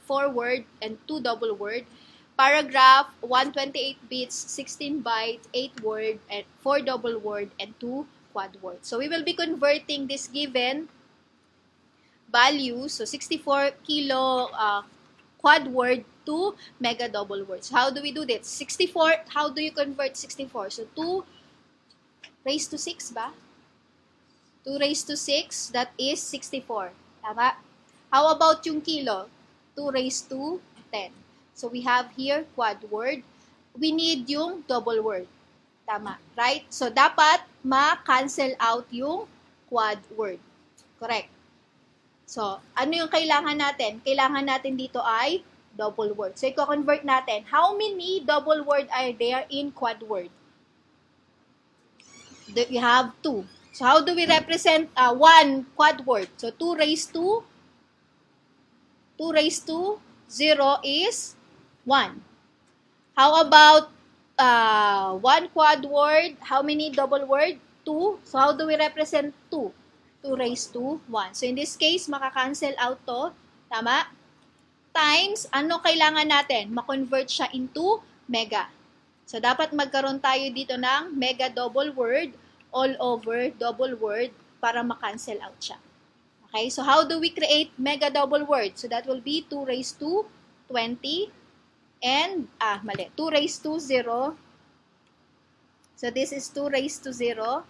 4 word and 2 double word. Paragraph, 128 bits, 16 bytes, 8 word, and 4 double word, and 2 quad word. So we will be converting this given value, so 64 kilo quad word to mega double words. How do we do this? 64, how do you convert 64? So 2 raised to 6 ba? 2 raised to 6, that is 64. Tama? How about yung kilo? 2 raised to 10. So we have here quad word. We need yung double word. Tama, right? So dapat ma-cancel out yung quad word. Correct. So, ano yung kailangan natin? Kailangan natin dito ay double word. So, i-convert natin. How many double word are there in quad word? You have 2. So, how do we represent one quad word? So, 2 raised to 0 is 1. How about one quad word? How many double word? 2. So, how do we represent 2? 2 raised to 1. So, in this case, makakancel out to. Tama? Times, ano kailangan natin? Ma-convert siya into mega. So, dapat magkaroon tayo dito ng mega double word all over double word para ma-cancel out siya. Okay? So, how do we create mega double word? So, that will be 2 raised to 20 and, 2 raised to 0. So, this is 2 raised to 0.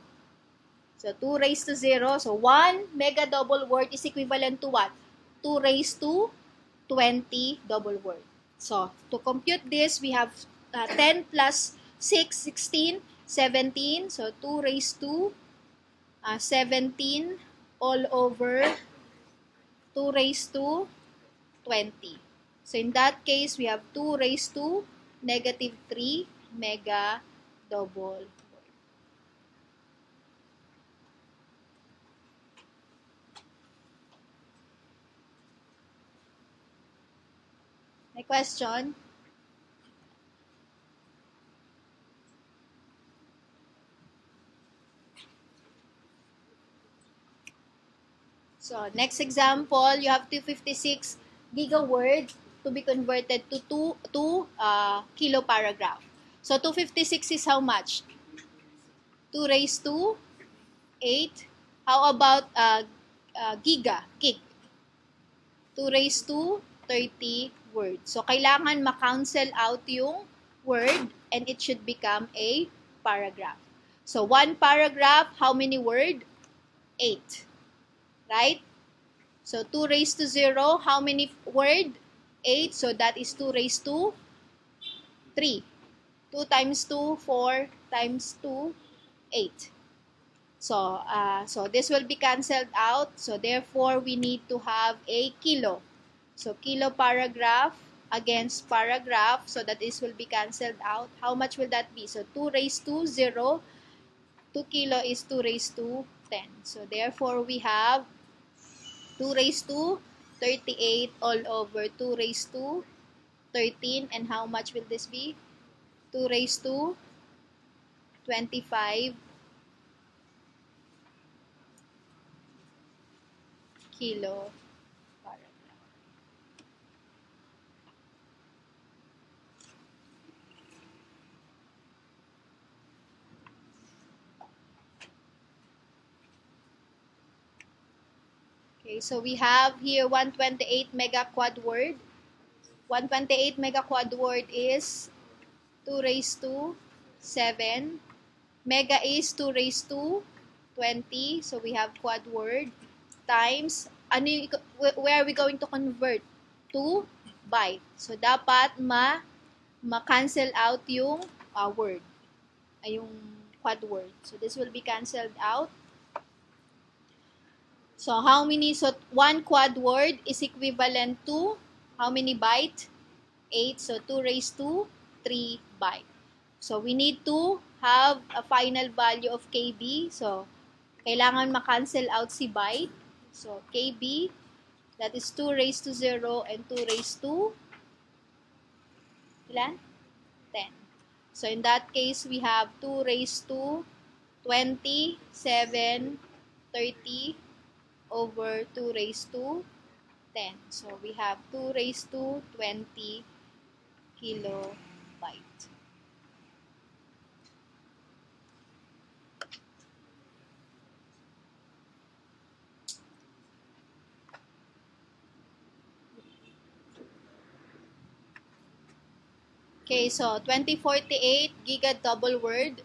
So, 2 raised to 0. So, 1 mega double word is equivalent to what? 2 raised to 20 double word. So, to compute this, we have 10 plus 6, 16, 17. So, 2 raised to 17 all over 2 raised to 20. So, in that case, we have 2 raised to negative 3 mega double word. May question? So, next example, you have 256 gigaword to be converted to kilo paragraph. So, 256 is how much? 2 raised to 8. How about gig? 2 raised to 30 words. So, kailangan ma-cancel out yung word and it should become a paragraph. So, one paragraph, how many word? 8. Right? So, 2 raised to 0, how many word? 8. So, that is 2 raised to 3. 2 times 2, 4 times 2, 8. So, this will be cancelled out. So, therefore, we need to have a kilo. So, kilo paragraph against paragraph. So, that this will be cancelled out. How much will that be? So, 2 raised to 0. 2 kilo is 2 raised to 10. So, therefore, we have 2 raised to 38 all over 2 raised to 13. And how much will this be? 2 raised to 25 kilo paragraph. Okay, so we have here 128 mega quad word. 128 mega quad word is 2 raised to 7. Mega is 2 raised to 20. So we have quad word times, where are we going to convert? To byte. So dapat ma-cancel out yung word. Yung quad word. So this will be cancelled out. So how many? So one quad word is equivalent to how many byte? 8. So 2 raised to 3 byte. So we need to have a final value of KB. So kailangan ma-cancel out si byte. So KB, that is 2 raised to 0 and 2 raised to ilan? 10. So in that case, we have 2 raised to 27, 30 over 2 raised to 10. So we have 2 raised to 20 kilobyte. Okay, so 2048 giga double word.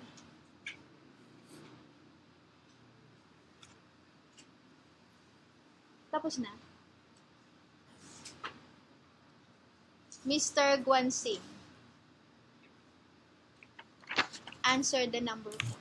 Tapos na. Mr. Guansing. Answer the number 4.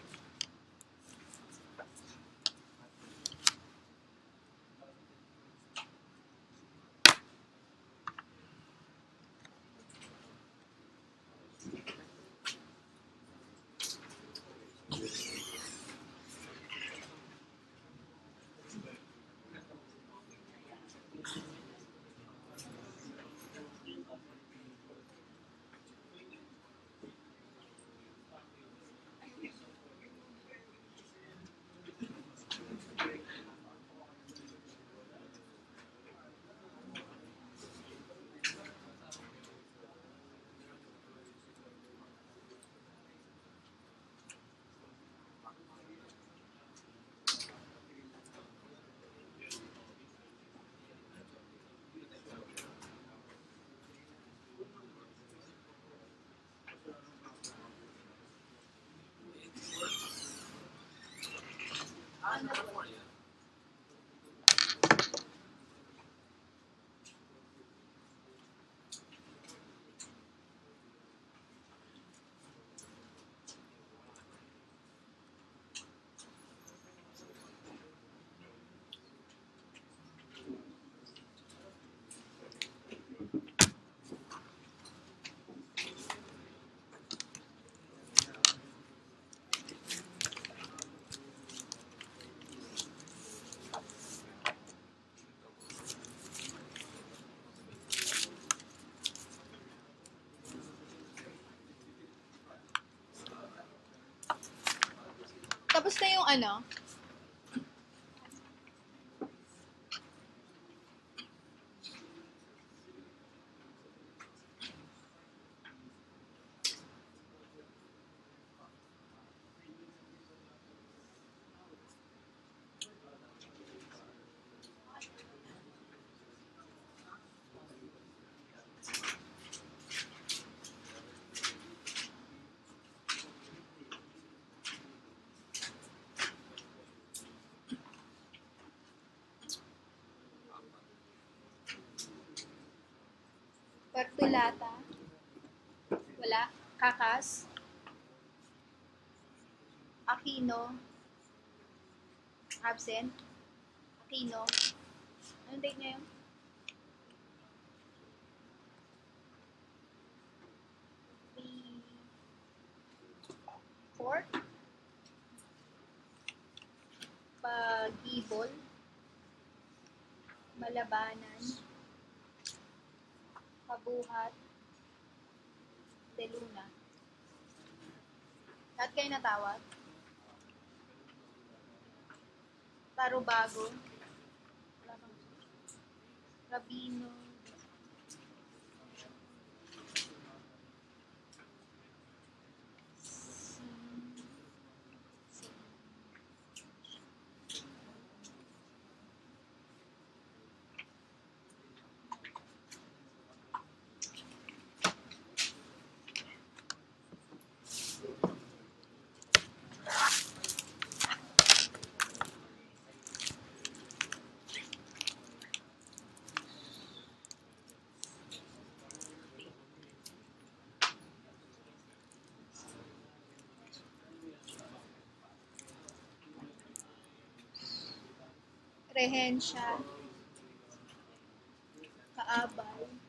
Tapos na yung ano? Bartolata. Wala. Kakas. Aquino. Absent. Aquino. Anong date niya yun? Four. Pagibol. Malabanan. Kabuhat. De Luna. Lahat kayo natawag? Tarubago. Rabino. Rehensya. Kaabay.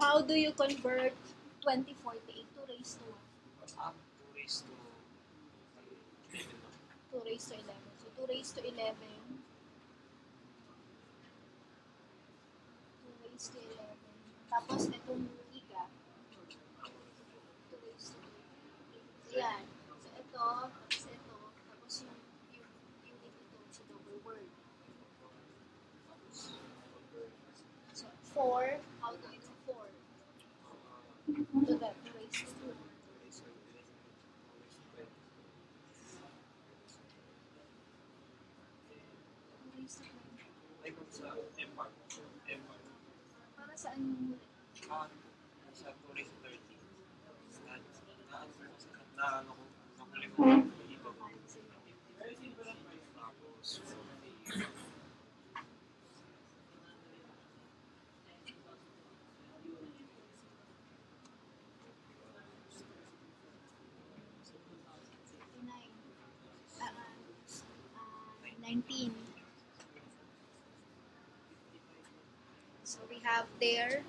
how do you convert 2048 to raise to 2 raised to 2 raised to 11? So 2 raised to 11. 2 raised to 11. Tapos itong giga. 2 raised to 8. Yan. So ito, tapos ito, tapos yung unit ito, so double word. So 4, how do you do 4? To the 2 raised to 2. 2 raised to 20. ay kung sa M1. Para saan yung huli? Sa 2 raised to 30. Naano ko, nakuli ko dito. Tapos, Ah, 19. So we have there.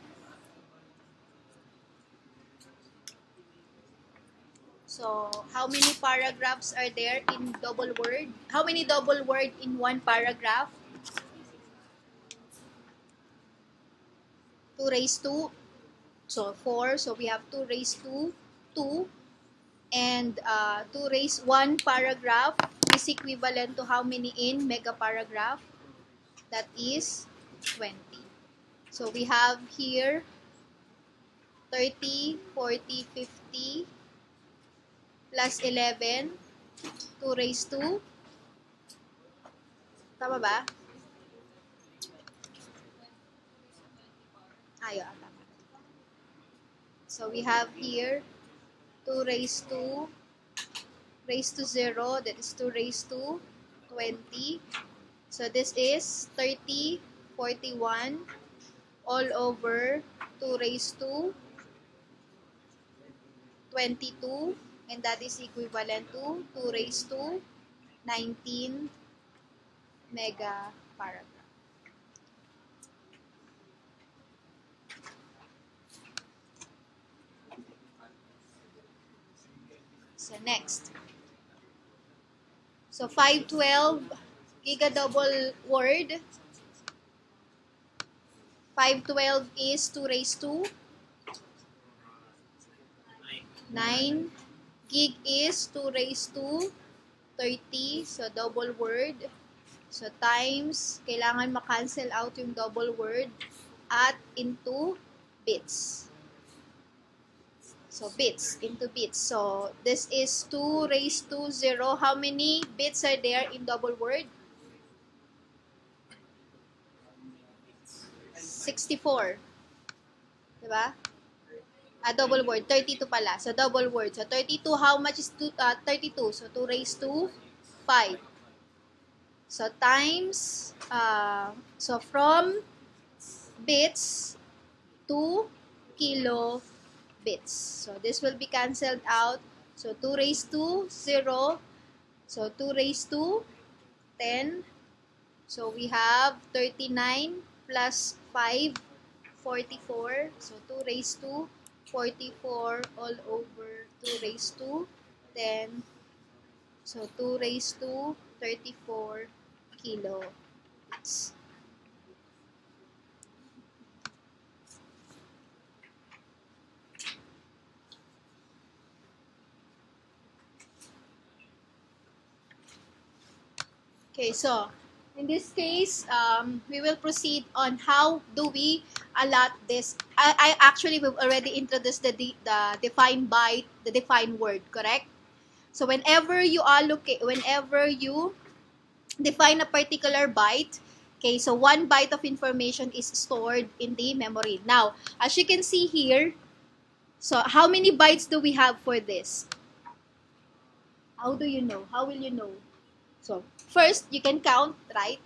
So how many paragraphs are there in double word? How many double word in one paragraph? 2 raised to, so 4. So we have 2 raised to 2. And 2 raised 1 paragraph is equivalent to how many in mega paragraph? That is 20. So we have here 30, 40, 50 plus 11, 2 raised to, tama ba? Ayo, tama. So we have here 2 raised to 0, that is 2 raised to 20. So this is 30, 41 all over 2 raised to 22, and that is equivalent to 2 raised to 19 mega paragraph. So next. So 512 giga double word. 512 is 2 raised to 9. Gig is 2 raised to 30. So double word. So times, kailangan ma-cancel out yung double word at into bits. So bits into bits. So this is 2 raised to 0. How many bits are there in double word? 64. Diba? Double word. 32 pala. So double word. So 32, how much is 32? So 2 raised to 5. So times, so from bits to kilo bits. So this will be cancelled out. So 2 raised to 0. So 2 raised to 10. So we have 39 plus 5, 44. So 2 raised to 44 all over 2 raised to 10. So 2 raised to 34 kilo bits. Okay, so in this case, we will proceed on how do we allot this. I actually we've already introduced the define byte, the define word, correct? So whenever you define a particular byte, okay, so 1 byte of information is stored in the memory. Now, as you can see here, so how many bytes do we have for this? How do you know? How will you know? So, first, you can count, right?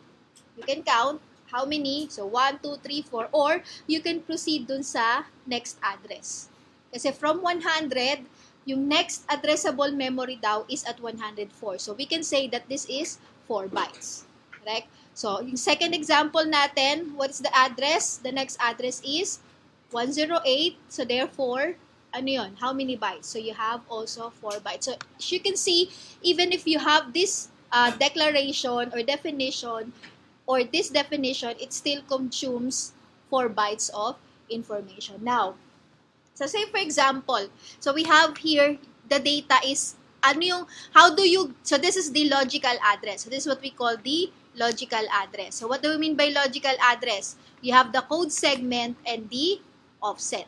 You can count how many. So, 1, 2, 3, 4. Or, you can proceed dun sa next address. Kasi from 100, yung next addressable memory daw is at 104. So, we can say that this is 4 bytes. Correct? So, yung second example natin, what is the address? The next address is 108. So therefore, ano yun? How many bytes? So you have also 4 bytes. So as you can see, even if you have this declaration or definition or this definition, it still consumes 4 bytes of information. Now, so say for example, so we have here, the data is, ano yung, how do you, so this is the logical address. So this is what we call the logical address. So what do we mean by logical address? You have the code segment and the offset.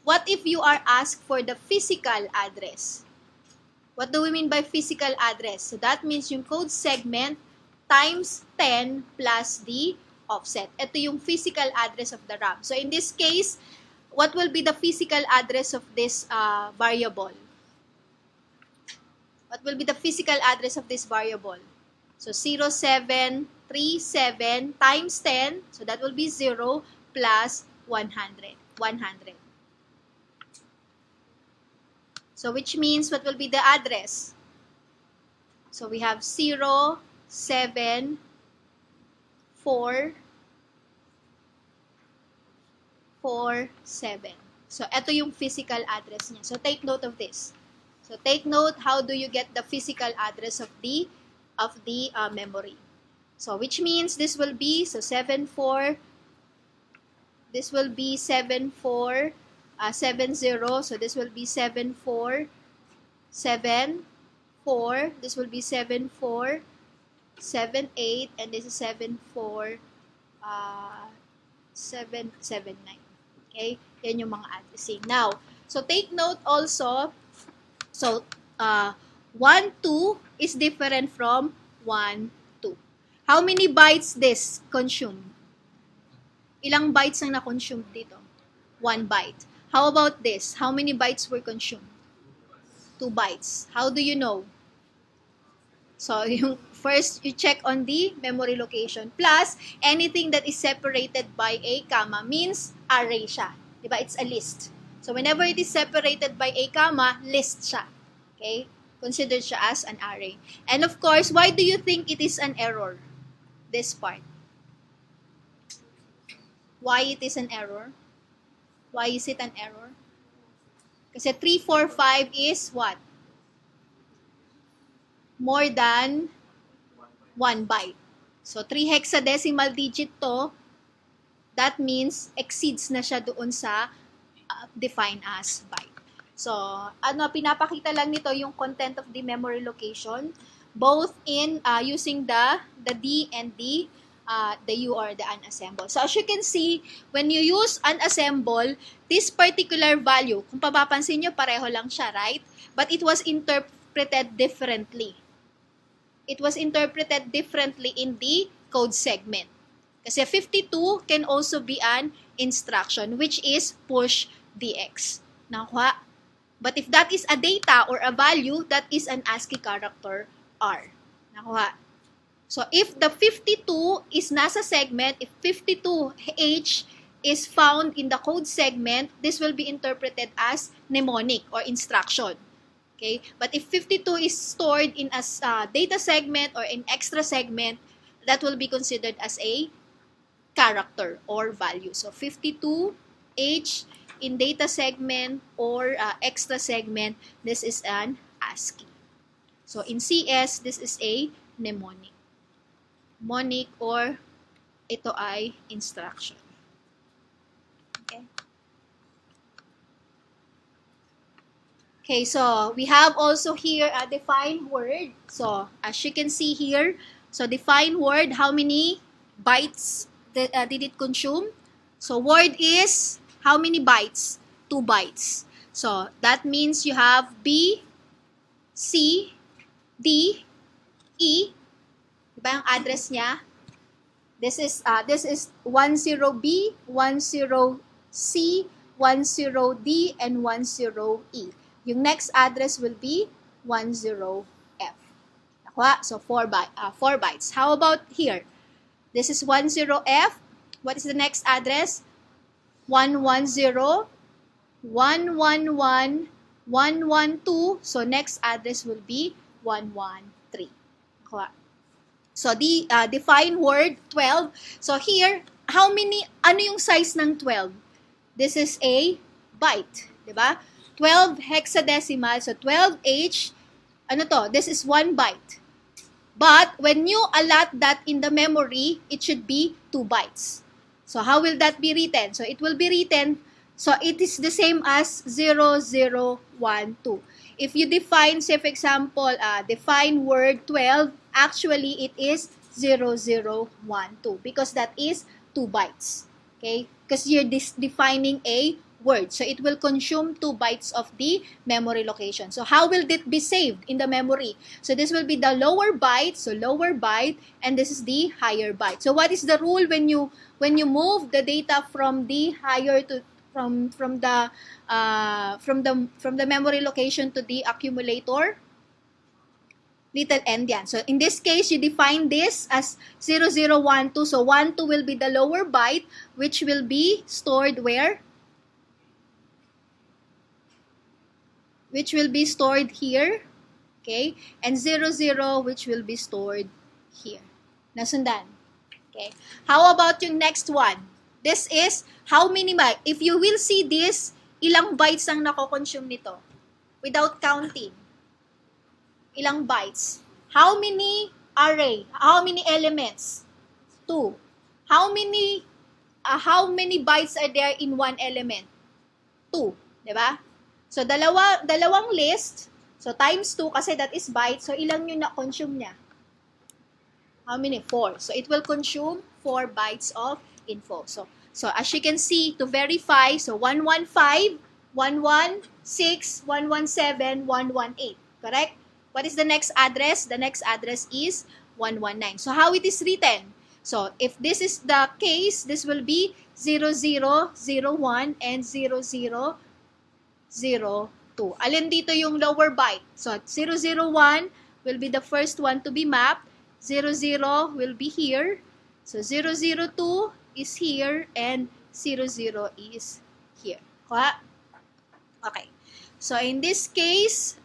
What if you are asked for the physical address? What do we mean by physical address? So that means yung code segment times 10 plus the offset. Ito yung physical address of the RAM. So in this case, what will be the physical address of this variable? What will be the physical address of this variable? So 0737 times 10, so that will be 0 plus 100. 100. So which means what will be the address? So we have 0, 7, 4, 4, 7. So ito yung physical address niya. So take note of this. So take note, how do you get the physical address of the memory? So which means this will be, so 7, 4, this will be 7, 4, 7, 0. So this will be 7, 4, 7, 4. This will be 7, 4, 7, 8. And this is 7, 4, 7, 7, 9. Okay? Yan yung mga addressing. Now, so take note also, so 1, 2 is different from 1, 2. How many bytes this consume? Ilang bytes ang na-consume dito? 1 byte. How about this? How many bytes were consumed? 2 bytes. How do you know? So, yung first, you check on the memory location. Plus, anything that is separated by a comma means array siya. Diba? It's a list. So, whenever it is separated by a comma, list siya. Okay? Considered siya as an array. And of course, why do you think it is an error? This part. Why it is an error? Why is it an error? Kasi 3, 4, 5 is what? More than 1 byte. So, 3 hexadecimal digit to, that means exceeds na siya doon sa defined as byte. So, pinapakita lang nito yung content of the memory location, both in using the D and the U or the unassemble. So, as you can see, when you use unassemble, this particular value, kung papapansin nyo, pareho lang siya, right? But it was interpreted differently. It was interpreted differently in the code segment. Kasi 52 can also be an instruction, which is push DX. Nakuha? But if that is a data or a value, that is an ASCII character R. Nakuha? So, if the 52 is nasa segment, if 52H is found in the code segment, this will be interpreted as mnemonic or instruction. Okay? But if 52 is stored in a data segment or in extra segment, that will be considered as a character or value. So, 52H in data segment or extra segment, this is an ASCII. So, in CS, this is a mnemonic. Mnemonic or ito ay instruction. Okay? Okay, so we have also here a defined word. So, as you can see here, so defined word, how many bytes did it consume? So, word is how many bytes? 2 bytes. So, that means you have B, C, D, E. Diba yung address niya? This is 10B, 10C, 10D, and 10E. Yung next address will be 10F. Nakuha? So, 4 bytes. How about here? This is 10F. What is the next address? 110, 111, 112. So, next address will be 113. Nakuha? So, the defined word, 12. So, here, how many, ano yung size ng 12? this is a byte, di ba? 12 hexadecimal, so 12H, ano to? This is 1 byte. But when you allot that in the memory, it should be 2 bytes. So how will that be written? So it will be written, so it is the same as 0012. If you define, say for example, define word 12, actually it is 0012 because that is 2 bytes. Okay? Because you're defining a word. So it will consume 2 bytes of the memory location. So how will it be saved in the memory? So this will be the lower byte, so lower byte, and this is the higher byte. So what is the rule when you move the data from the higher to from the memory location to the accumulator? Little end yan. So in this case, you define this as 0012. So 12 will be the lower byte, which will be stored where? Which will be stored here. Okay? And 00, which will be stored here. Nasundan? Okay? How about yung next one? This is how many bytes. If you will see this, ilang bytes ang nako-consume nito without counting. Ilang bytes? How many array? How many elements? 2. How many bytes are there in one element? 2, 'di ba? So dalawang list. So times 2 kasi that is bytes. So ilang yung na-consume niya? How many? 4. So it will consume 4 bytes of info. So as you can see, to verify, so 115, 116, 117, 118. Correct? What is the next address? The next address is 119. So how it is written? So if this is the case, this will be 0001 and 0002. Alin dito yung lower byte? So 001 will be the first one to be mapped. 00 will be here. So 002 is here and 00 is here. Okay. So in this case,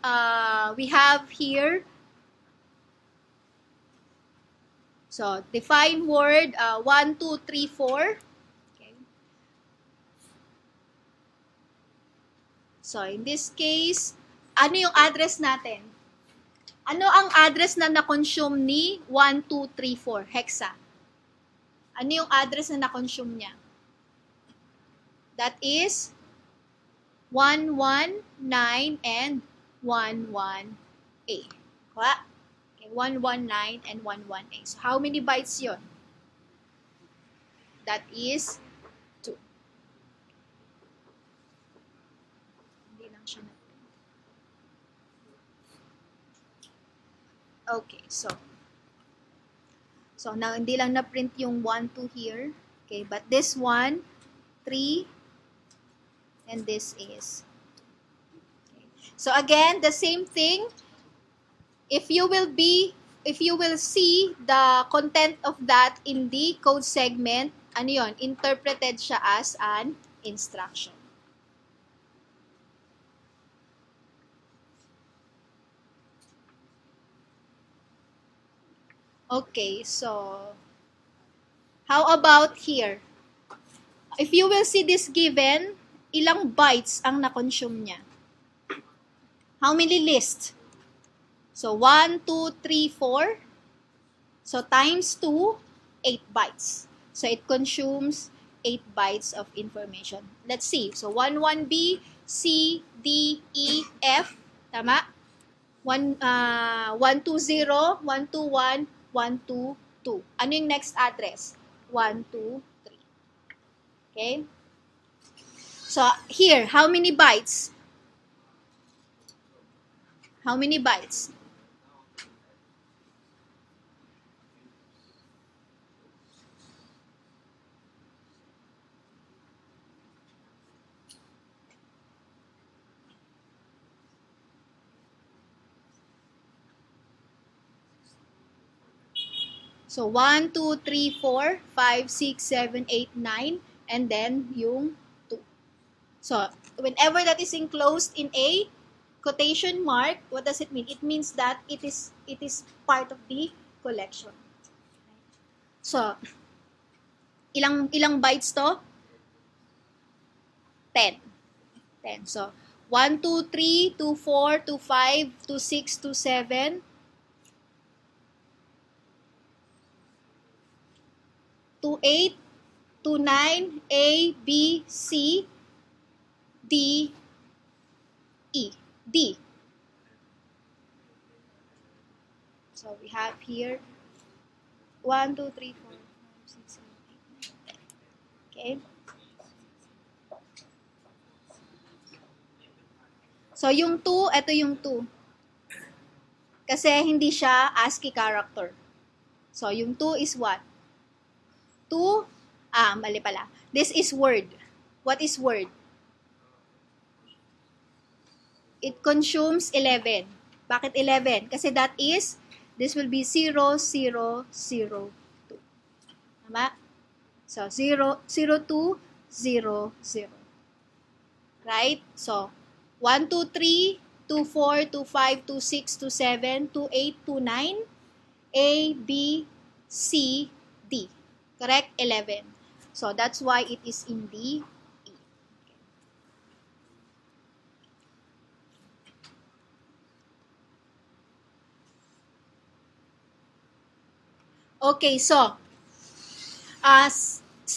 we have here, so define word 1, 2, 3, 4. Okay. So in this case, ano yung address natin? Ano ang address na na-consume ni 1, 2, 3, 4? Hexa. Ano yung address na na-consume niya? That is 119 and 11A. Okay, 119 and 11A. So how many bytes yon? That is 2. Hindi lang siya natin. Okay, so now hindi lang na-print yung 1, 2 here. Okay, but this one, 3, and this is. Okay. So again, the same thing. If you will see the content of that in the code segment, ano yon? Interpreted siya as an instruction. Okay, so how about here? If you will see this given, ilang bytes ang na-consume niya? How many lists? So 1, 2, 3, 4. So times 2, 8 bytes. So it consumes 8 bytes of information. Let's see. So 11B, C, D, E, F. Tama? 120, 121, 122. Ano yung next address? 123. Okay? So here, how many bytes? How many bytes? So 1, 2, 3, 4, 5, 6, 7, 8, 9, and then yung 2. So whenever that is enclosed in a quotation mark, what does it mean? It means that it is part of the collection. So ilang bytes to? 10. 10. So, 1, 2, 3, 2, 4, 2, 5, 2, 6, 2, 7, 2, 8, 2, 9, A, B, C, D, E. D. So, we have here 1, 2, 3, 4, 5, 6, 7, 8, 9, 10. Okay? So, yung 2, ito yung 2. Kasi hindi siya ASCII character. So, yung 2 is what? 2, mali pala. This is word. What is word? It consumes 11. Bakit 11? Kasi this will be 0, 0, 0, 2. Tama? So, 0, 0, 2, 0, 0. Right? So, 1, 2, 3, 2, 4, 2, 5, 2, 6, 2, 7, 2, 8, 2, 9, A, B, C, D. Correct? 11. So, that's why it is in D, E. Okay, so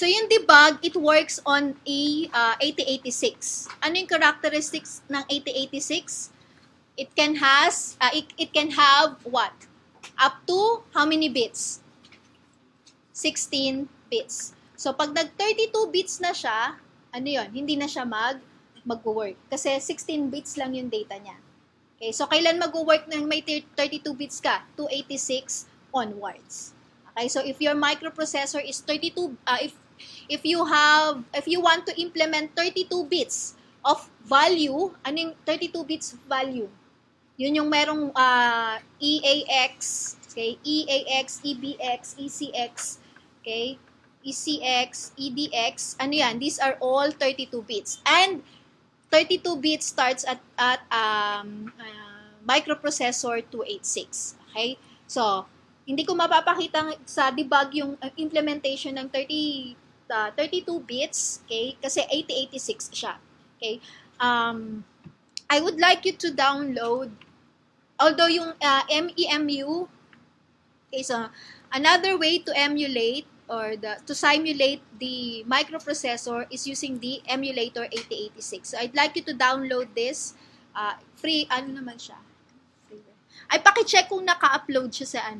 yung debug, it works on a 8086. Ano yung characteristics ng 8086? It can have what? Up to how many bits? 16 bits. So pag nag 32 bits na siya, ano yon? Hindi na siya mag-work kasi 16 bits lang yung data niya. Okay, so kailan mag-work ng may 32 bits ka? 286 onwards. Okay, so if your microprocessor is 32, if you want to implement 32 bits of value, ano yung 32 bits of value? Yun yung merong EAX, okay, EAX, EBX, ECX, okay, ECX, EDX, ano yan? These are all 32 bits. And 32 bits starts at microprocessor 286. Okay? So, hindi ko mapapakita sa debug yung implementation ng 32 bits, okay? Kasi 8086 siya. Okay? I would like you to download, although yung MEMU, okay, so another way to emulate or to simulate the microprocessor is using the emulator 8086. So I'd like you to download this. Free, ano naman siya? Freeware. Ay, paki-check kung naka-upload siya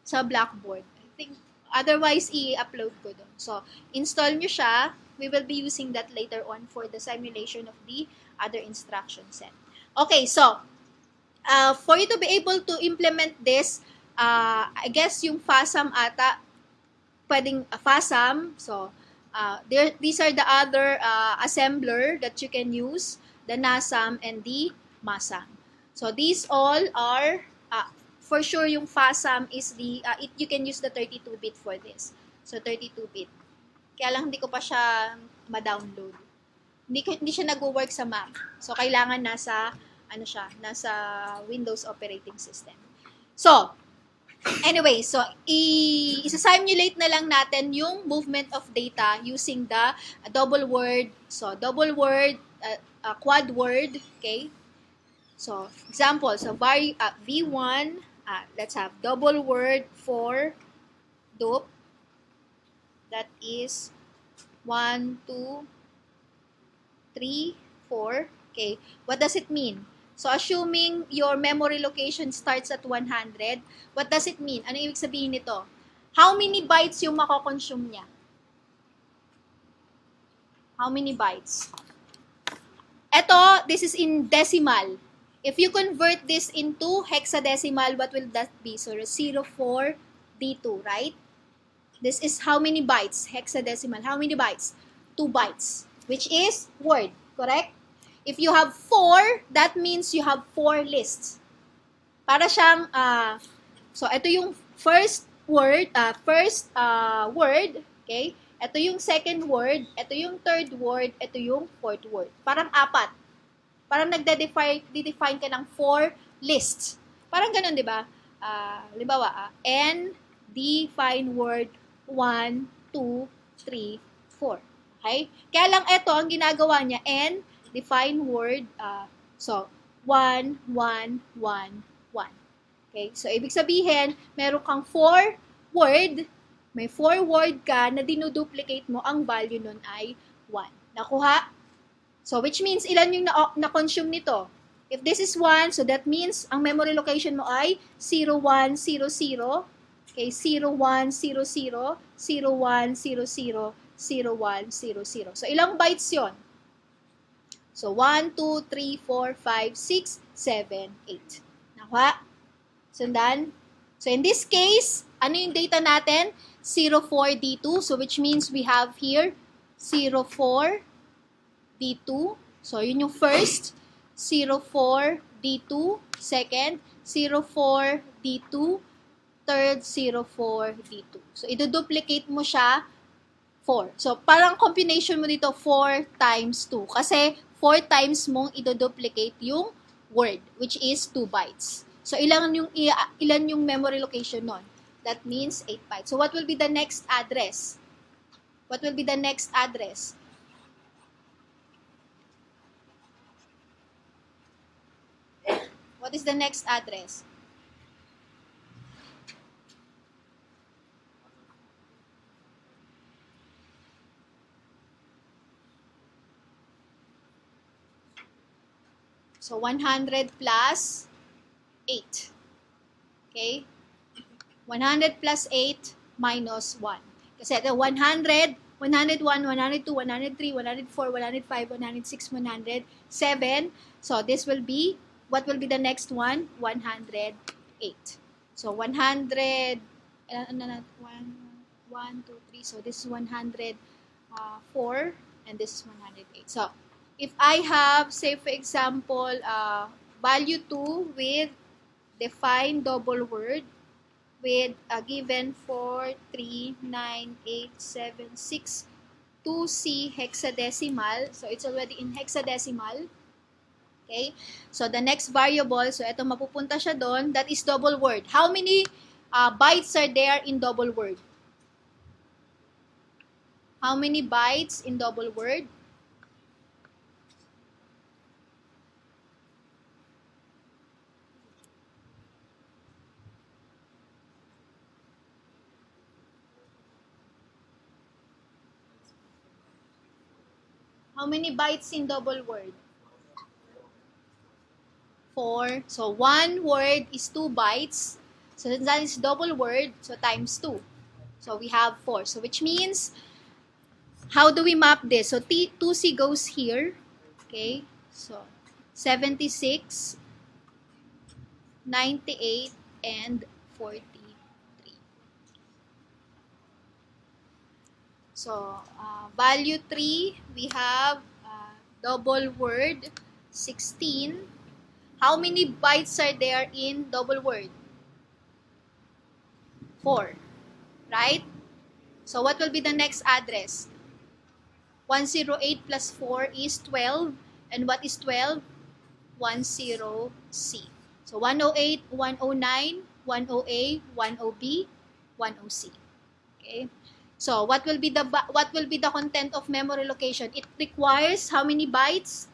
sa Blackboard. I think, otherwise, i-upload ko doon. So, install nyo siya. We will be using that later on for the simulation of the other instruction set. Okay, so, for you to be able to implement this, I guess yung FASAM ata, pwedeng FASAM. So, these are the other assembler that you can use, the NASAM and the MASAM. So, these all are, for sure yung FASAM is you can use the 32-bit for this. So, 32-bit. Kaya lang hindi ko pa siya ma-download. Hindi siya nag-work sa Mac. So, kailangan nasa Windows operating system. So, anyway, so isa-simulate na lang natin yung movement of data using the double word. So, double word, quad word, okay? So, example, so V1, let's have double word for dupe. That is 1, 2, 3, 4. Okay, what does it mean? So, assuming your memory location starts at 100, what does it mean? Ano ibig sabihin nito? How many bytes yung mako-consume niya? How many bytes? Ito, this is in decimal. If you convert this into hexadecimal, what will that be? So, 04D2, right? This is how many bytes? Hexadecimal. How many bytes? 2 bytes, which is word, correct? If you have 4, that means you have 4 lists. Para siyang, so ito yung first word, okay? Ito yung second word, ito yung third word, ito yung fourth word. Parang 4. Parang nagde-define ka ng 4 lists. Parang ganun, di ba? Halimbawa, N, define word 1, 2, 3, 4. Okay? Kaya lang ito, ang ginagawa niya, N, define word, so, 1, 1, 1, 1. Okay? So, ibig sabihin, meron kang 4 word, may 4 word ka na dinuduplicate mo, ang value nun ay 1. Nakuha? So, which means, ilan yung na-consume nito? If this is 1, so that means, ang memory location mo ay 0, 1, 0, 0. Okay, 0, 1, 0, 0, 0, 1, 0, 0, 0, 1, 0, 0. So, ilang bytes yon? So, 1, 2, 3, 4, 5, 6, 7, 8. Nakuha? Sundan? So, in this case, ano yung data natin? 04 D2. So, which means we have here 04 D2. So, yun yung first. 04 D2. Second, 04 D2. Third, 04 D2. So, iduduplicate mo siya 4. So, parang combination mo dito 4 times 2. Kasi 4 times mong iduduplicate yung word, which is 2 bytes. So, ilan yung memory location nun? That means 8 bytes. So, what will be the next address? What will be the next address? What is the next address? So, 100 plus 8. Okay? 100 plus 8 minus 1. Kasi ito 100, 101, 102, 103, 104, 105, 106, 107. So, this will be, what will be the next one? 108. So, 100, 1, 2, 3. So, this is 104 and this is 108. So, if I have, say for example, value 2 with define double word with a given 4, 3, 9, 8, 7, 6, 2C hexadecimal. So, it's already in hexadecimal. Okay? So, the next variable, so ito mapupunta siya doon, that is double word. How many bytes are there in double word? How many bytes in double word? How many bytes in double word? 4. So, one word is 2 bytes. So, that is double word. So, times 2. So, we have 4. So, which means, how do we map this? So, 2C goes here. Okay. So, 76, 98, and 43. So, value 3, we have double word 16. How many bytes are there in double word? 4. Right? So, what will be the next address? 108 plus 4 is 12. And what is 12? 10C. So, 108, 109, 10A, 10B, 10C. Okay? So, what will be the content of memory location? It requires how many bytes?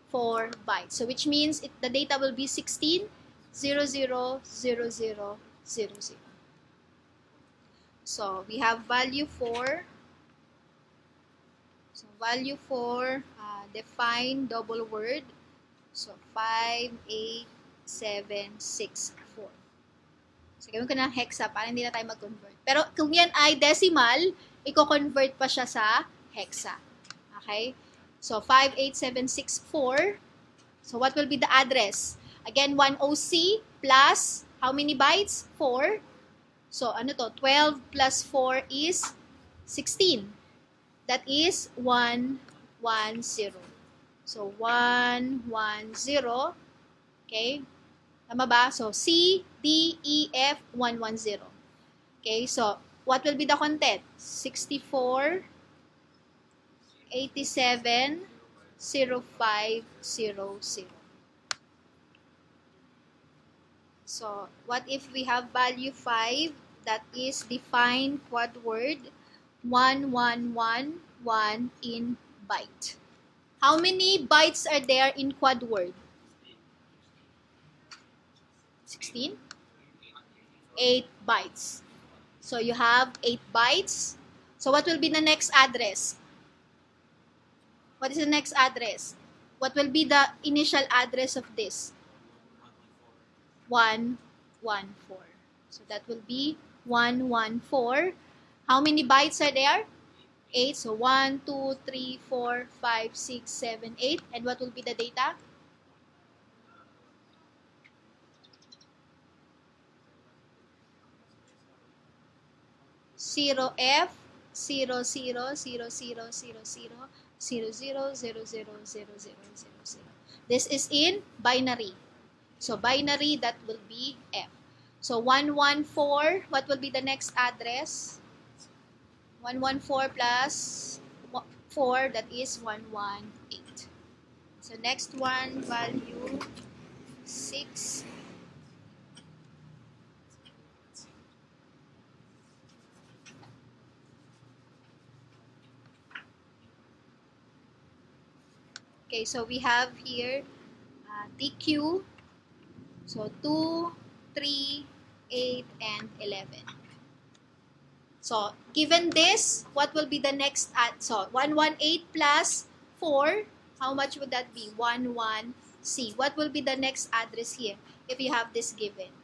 4 bytes. So, which means the data will be 16, 0, 0, 0, 0, 0, 0. So, we have value 4. So, value 4, define double word. So, 5, 8, 7, 6, 4. So, gawin ko ng hexa para hindi na tayo mag-convert. Pero kung yan ay decimal, i-convert pa siya sa hexa. Okay? So, 5, 8, 7, 6, 4. So, what will be the address? Again, 10C plus how many bytes? 4. So, ano to? 12 plus 4 is 16. That is 1, 1, 0. So, 1, 1, 0. Okay? Tama ba? So, C, D, E, F, 1, 1, 0. Okay? So, what will be the content? 64, 87, 05, 0, 0. So, what if we have value 5? That is define quad word 1, 1, 1, 1 in byte. How many bytes are there in quad word? 16? 8 bytes. So you have 8 bytes. So what will be the next address? What is the next address? What will be the initial address of this? 114. So that will be 114. How many bytes are there? 8. So 1, 2, 3, 4, 5, 6, 7, 8. And what will be the data? Zero F, 0, 0, 0, 0, 0, 0, 0, 0, 0, 0, 0, 0, 0. This is in binary. So binary, that will be F. So 114, what will be the next address? 114 plus 4, that is 118. So next one, value 6. Okay, so we have here TQ. So 2, 3, 8, and 11. So given this, what will be the next so 118 plus 4, how much would that be? 11C. What will be the next address here if you have this given?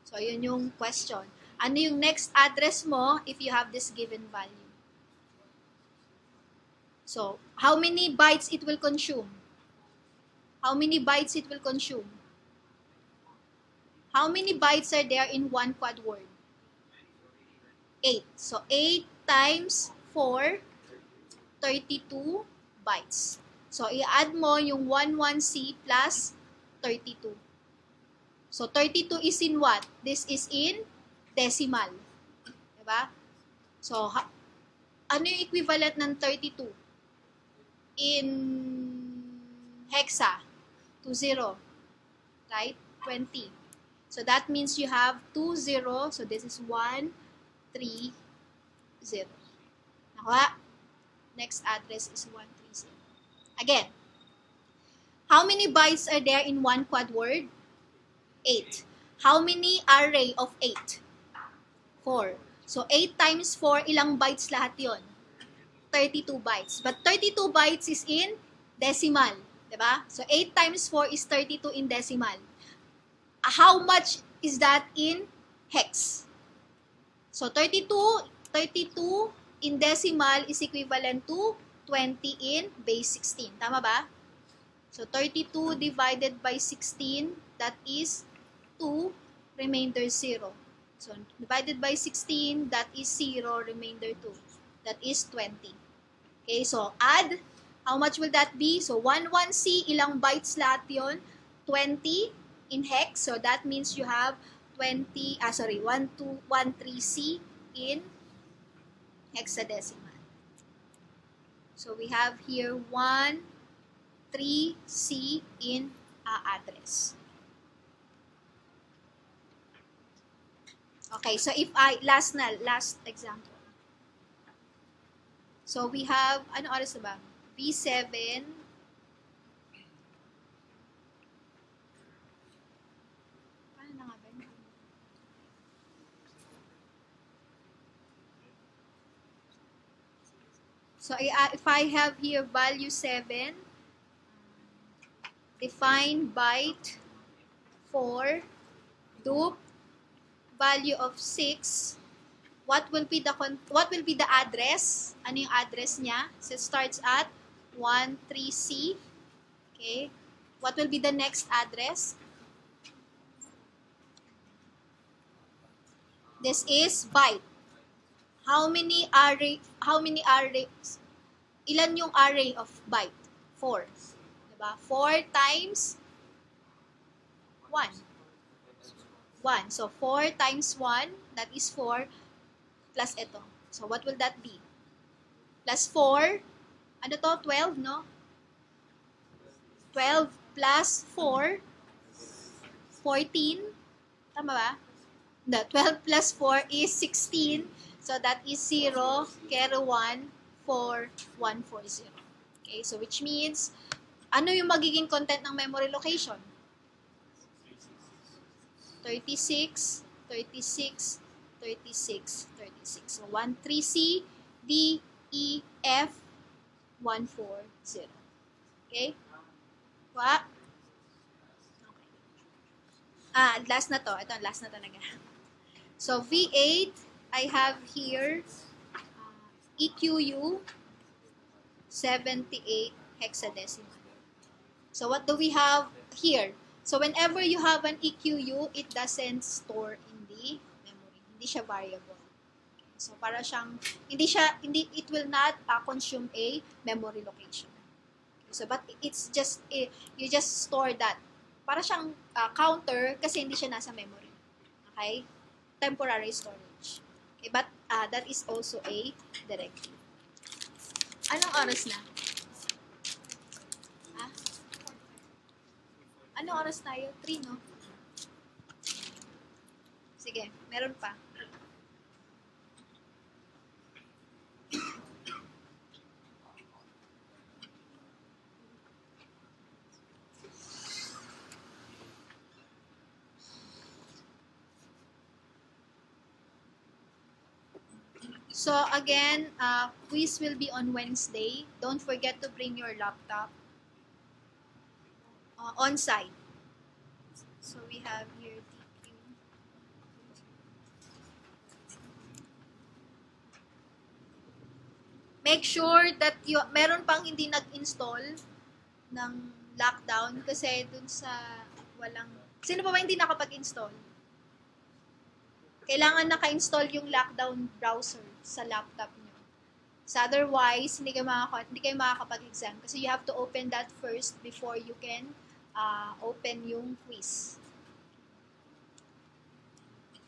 So yun yung question. Ano yung next address mo if you have this given value? So how many bytes it will consume? How many bytes it will consume? How many bytes are there in one quad word? 8. So 8 times 4, 32 bytes. So i-add mo yung 11C plus 32. So 32 is in what? This is in decimal. Diba? So ano yung equivalent ng 32? In hexa, 20, right? 20. So that means you have 20. So this is 130. Nakuha? Next address is 130. Again, how many bytes are there in one quad word? 8. How many array of 8? 4. So 8 times 4, ilang bytes lahat yon? 32 bytes. But 32 bytes is in decimal. Diba? So 8 times 4 is 32 in decimal. How much is that in hex? So 32 in decimal is equivalent to 20 in base 16. Tama ba? So 32 divided by 16, that is 2, remainder 0. So divided by 16, that is 0, remainder 2. That is 20. Okay, so add. How much will that be? So 11C, ilang bytes lahat yun? 20 in hex. So that means you have 1213C in hexadecimal. So we have here 13C in address. Okay, so if last example. So we have, ano oras na ba? V7. Paano na nga ba? So if I have here value 7, define byte 4, dupe, value of 6, what will be the address? Ano yung address niya? So it starts at 13C. Okay. What will be the next address? This is byte. How many arrays? Ilan yung array of byte? 4. Diba? 4 times 1. 1. So 4 times 1, that is 4, plus ito. So what will that be? Plus 4, ano to? 12, no? 12 plus 4, 14. Tama ba? No, 12 plus 4 is 16. So that is 0, carry 1, 4, 140. Okay, so which means, ano yung magiging content ng memory location? 36, 36, 36, 36. So 13C, D, E, F, 140. Okay? What? Okay. Last na to. Ito, last na talaga. So V8, I have here EQU 78 hexadecimal. So what do we have here? So whenever you have an EQU, it doesn't store in the memory. Hindi siya variable. So para siyang it will not consume a memory location. So but it's just you just store that. Para siyang counter kasi hindi siya nasa memory. Okay? Temporary storage. Okay, but that is also a directive. Anong oras na? Anong oras tayo? 3, no? Sige, meron pa. So again, quiz will be on Wednesday. Don't forget to bring your laptop on site. So we have here TQ. Make sure that meron pang hindi nag-install ng lockdown kasi dun sa walang... Sino pa ba hindi nakapag-install? Kailangan naka-install yung lockdown browser sa laptop nyo. So otherwise, hindi kayo makakapag-exam kasi you have to open that first before you can open yung quiz.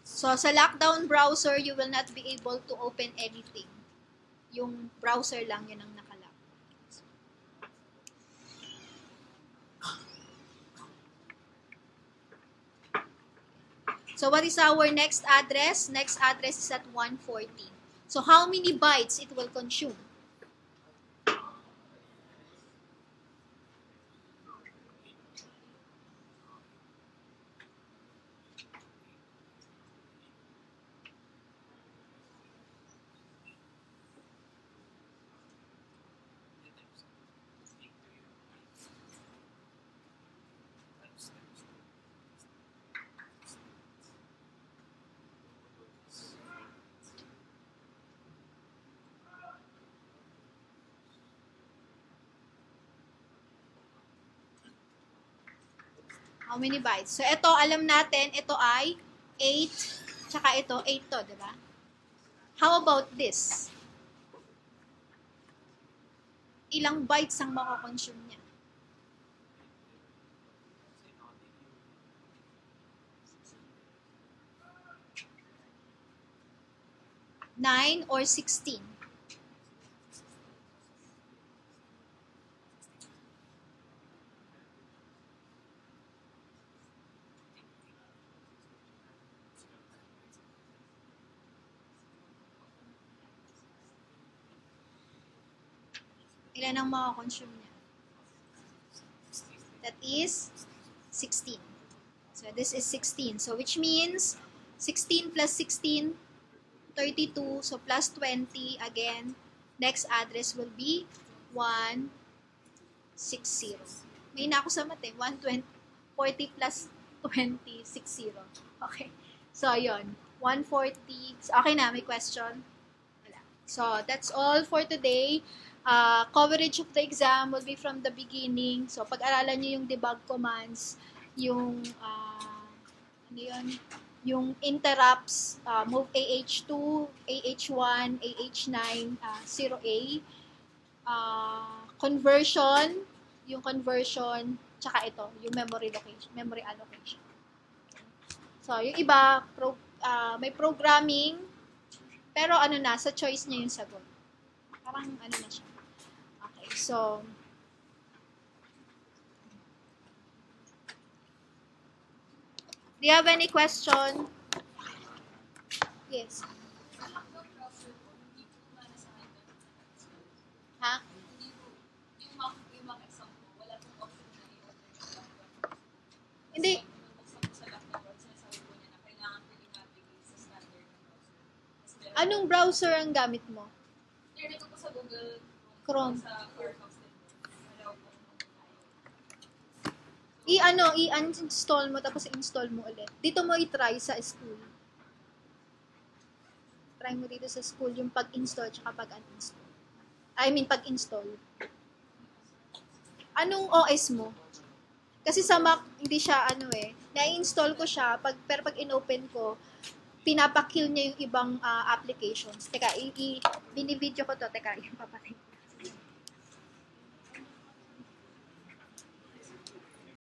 So sa lockdown browser, you will not be able to open anything. Yung browser lang yun ang nakalap. So what is our next address? Next address is at 140. So how many bytes it will consume? How many bytes? So, ito, alam natin, ito ay 8, tsaka ito, 8 to, di ba? How about this? Ilang bytes ang makakonsume niya? 9 or 16? Ilan ang makakonsume niya? That is 16. So, this is 16. So, which means 16 plus 16, 32. So, plus 20. Again, next address will be 160. May na ako sa mate. 120, 40 plus 20, 60. Okay. So, yun. 140. Okay na, may question? Wala. So, that's all for today. Coverage of the exam will be from the beginning. So, pag-aralan nyo yung debug commands, yung, ano yun, yung interrupts, move AH2, AH1, AH9, 0A, conversion, yung conversion, tsaka ito, yung memory location, memory allocation. So, yung iba, may programming, pero ano na, sa choice niya yung sagot. Parang ano na siya. Okay, so, do you have any question? Yes. Hindi. Sa laptop at sinasabi ko niya na kailangan ko i-navigate sa standard ng browser. Tapos meron- Anong browser ang gamit mo? Nilagay ko po sa Google Chrome. Sa Firefox din po. Alaw po I-uninstall mo tapos install mo ulit. Dito mo i-try sa school. Try mo dito sa school yung pag-install tsaka pag-uninstall. Pag-install. Anong OS mo? Kasi sa Mac, hindi siya na-install ko siya, pero pag in-open ko, pinapakill niya yung ibang applications. Teka, binivideo ko to. Teka, yung papatay.